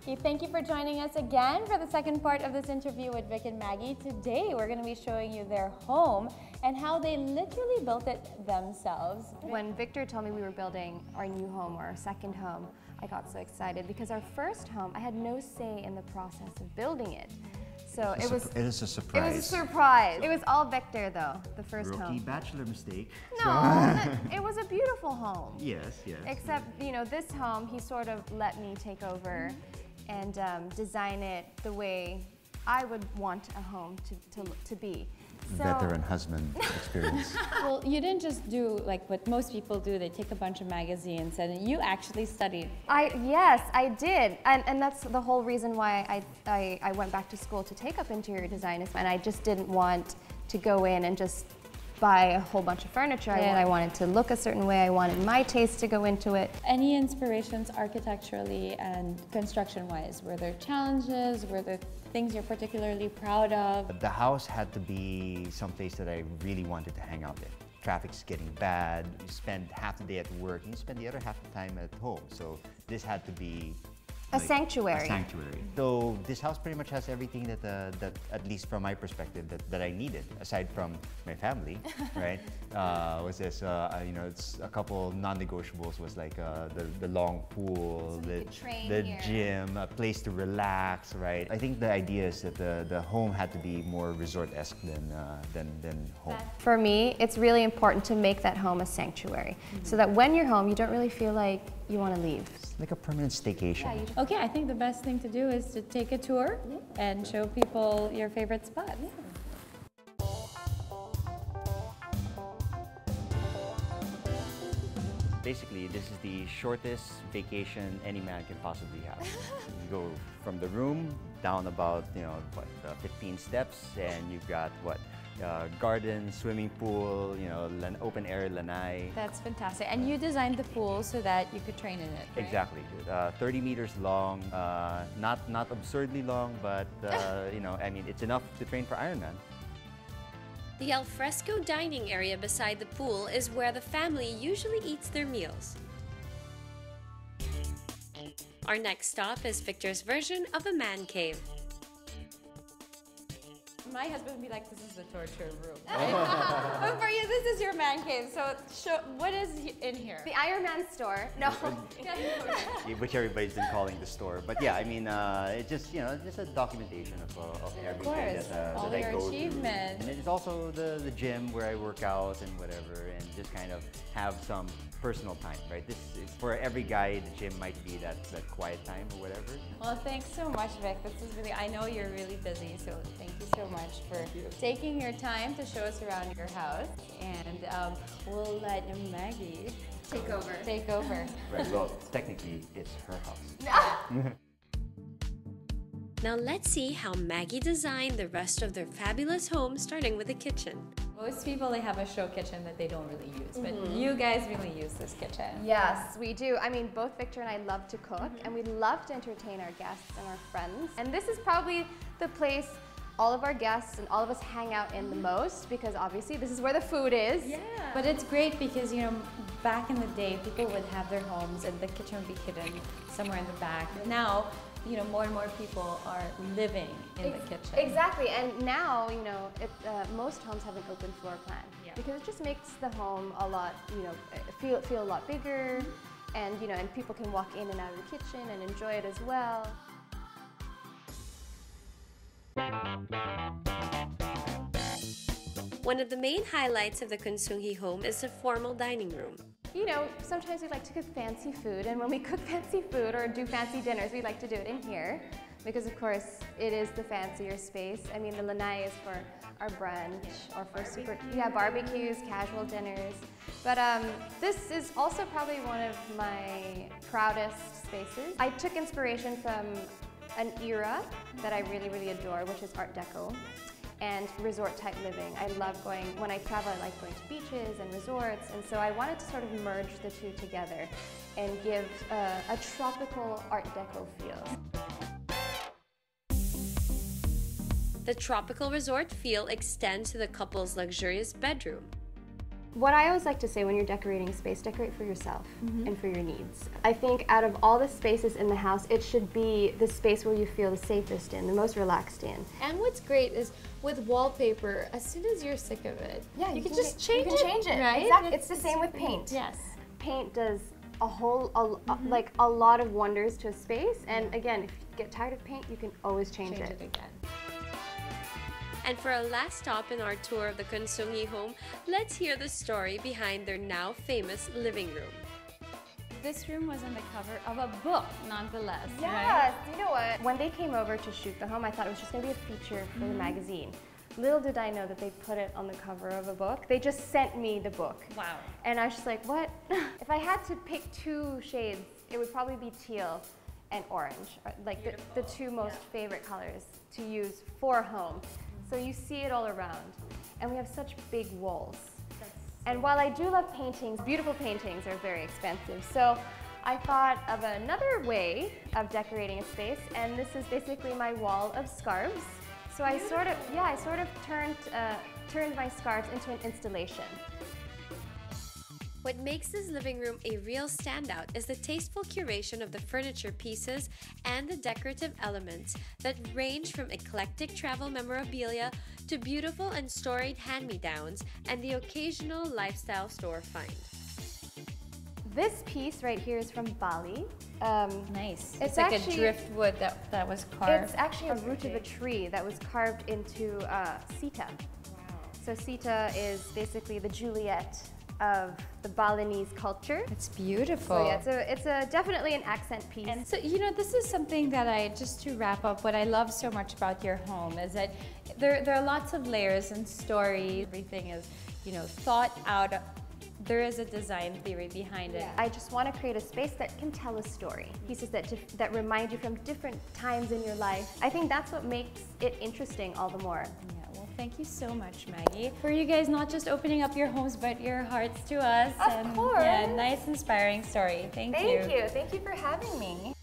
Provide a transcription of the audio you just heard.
Okay, thank you for joining us again for the second part of this interview with Vic and Maggie. Today, we're going to be showing you their home and how they literally built it themselves. When Victor told me we were building our new home or our second home, I got so excited because our first home, I had no say in the process of building it. So it is a surprise. It was a surprise. It was all Victor though, the first home. Rookie bachelor mistake. No, it was a beautiful home. Yes, yes. Except, you know, this home, he sort of let me take over and design it the way I would want a home to be. So, veteran husband experience. Well, you didn't just do like what most people do, they take a bunch of magazines, and you actually studied. Yes, I did. And that's the whole reason why I went back to school to take up interior design. And I just didn't want to go in and just buy a whole bunch of furniture. I wanted to look a certain way. I wanted my taste to go into it. Any inspirations architecturally and construction-wise? Were there challenges? Were there things you're particularly proud of? The house had to be someplace that I really wanted to hang out in. Traffic's getting bad, you spend half the day at work, and you spend the other half the time at home. So this had to be a sanctuary. A sanctuary. So this house pretty much has everything that, at least from my perspective, that I needed, aside from my family, right? Was this, you know, it's a couple non-negotiables was like the long pool, the gym, a place to relax, right? I think the idea is that the home had to be more resort-esque than home. For me, it's really important to make that home a sanctuary, so that when you're home, you don't really feel like you want to leave. It's like a permanent staycation. Yeah, okay, I think the best thing to do is to take a tour and show people your favorite spots. Basically, this is the shortest vacation any man can possibly have. You go from the room down about, you know, what, 15 steps, and you've got what? Garden, swimming pool, you know, open air lanai. That's fantastic. And you designed the pool so that you could train in it, right? Exactly. 30 meters long, not absurdly long, but you know, I mean, it's enough to train for Ironman. The alfresco dining area beside the pool is where the family usually eats their meals. Our next stop is Victor's version of a man cave. My husband would be like, this is the torture room. But for you, this is your man cave. So what is in here? The Iron Man store. No. Which everybody's been calling the store. But yeah, I mean, it's just, you know, just a documentation of everything that I go achievements. through. And it's also the gym where I work out and whatever, and just kind of have some personal time, right? This is for every guy, the gym might be that quiet time or whatever. Well, thanks so much, Vic. This is really, I know you're really busy, so thank you so much for taking your time to show us around your house. And we'll let Maggie take over. Right, well, technically, it's her house. Now let's see how Maggie designed the rest of their fabulous home, starting with the kitchen. Most people, they have a show kitchen that they don't really use, but you guys really use this kitchen. Yes, we do. I mean, both Victor and I love to cook, and we love to entertain our guests and our friends. And this is probably the place all of our guests and all of us hang out in the most, because obviously this is where the food is. Yeah. But it's great because, you know, back in the day, people would have their homes and the kitchen would be hidden somewhere in the back. Now, you know, more and more people are living in the kitchen. Exactly, and now, you know, most homes have an open floor plan, because it just makes the home a lot, you know, feel a lot bigger, and you know, and people can walk in and out of the kitchen and enjoy it as well. One of the main highlights of the Consunji home is the formal dining room. You know, sometimes we like to cook fancy food, and when we cook fancy food or do fancy dinners, we like to do it in here, because of course it is the fancier space. I mean, the lanai is for our brunch or for barbecues, casual dinners. But this is also probably one of my proudest spaces. I took inspiration from an era that I really, really adore, which is Art Deco and resort-type living. I love going, when I travel, I like going to beaches and resorts, and so I wanted to sort of merge the two together and give a tropical Art Deco feel. The tropical resort feel extends to the couple's luxurious bedroom. What I always like to say when you're decorating space, decorate for yourself and for your needs. I think out of all the spaces in the house, it should be the space where you feel the safest in, the most relaxed in. And what's great is with wallpaper, as soon as you're sick of it, Yeah, you can just change it. You can change it, right? Exactly. It's the same with paint. Yes. Paint does like a lot of wonders to a space, and again, if you get tired of paint, you can always change it again. And for our last stop in our tour of the Consunji home, let's hear the story behind their now famous living room. This room was on the cover of a book, nonetheless. Yes, Right? you know what? When they came over to shoot the home, I thought it was just going to be a feature for the magazine. Little did I know that they put it on the cover of a book. They just sent me the book. Wow. And I was just like, what? If I had to pick two shades, it would probably be teal and orange, like the two most favorite colors to use for home. So you see it all around. And we have such big walls. And while I do love paintings, beautiful paintings are very expensive. So I thought of another way of decorating a space, and this is basically my wall of scarves. So I sort of turned my scarves into an installation. What makes this living room a real standout is the tasteful curation of the furniture pieces and the decorative elements that range from eclectic travel memorabilia to beautiful and storied hand-me-downs and the occasional lifestyle store find. This piece right here is from Bali. Nice. It's like actually- a driftwood that was carved. It's actually a root of a tree that was carved into Sita. So Sita is basically the Juliet of the Balinese culture. It's beautiful. So yeah, it's definitely an accent piece. And so, you know, this is something that just to wrap up, what I love so much about your home is that there are lots of layers and stories. Everything is, you know, thought out. There is a design theory behind it. I just want to create a space that can tell a story. Pieces that remind you from different times in your life. I think that's what makes it interesting all the more. Yeah, well, thank you so much, Maggie, for you guys not just opening up your homes, but your hearts to us. Of course. Yeah, nice, inspiring story. Thank you. Thank you for having me.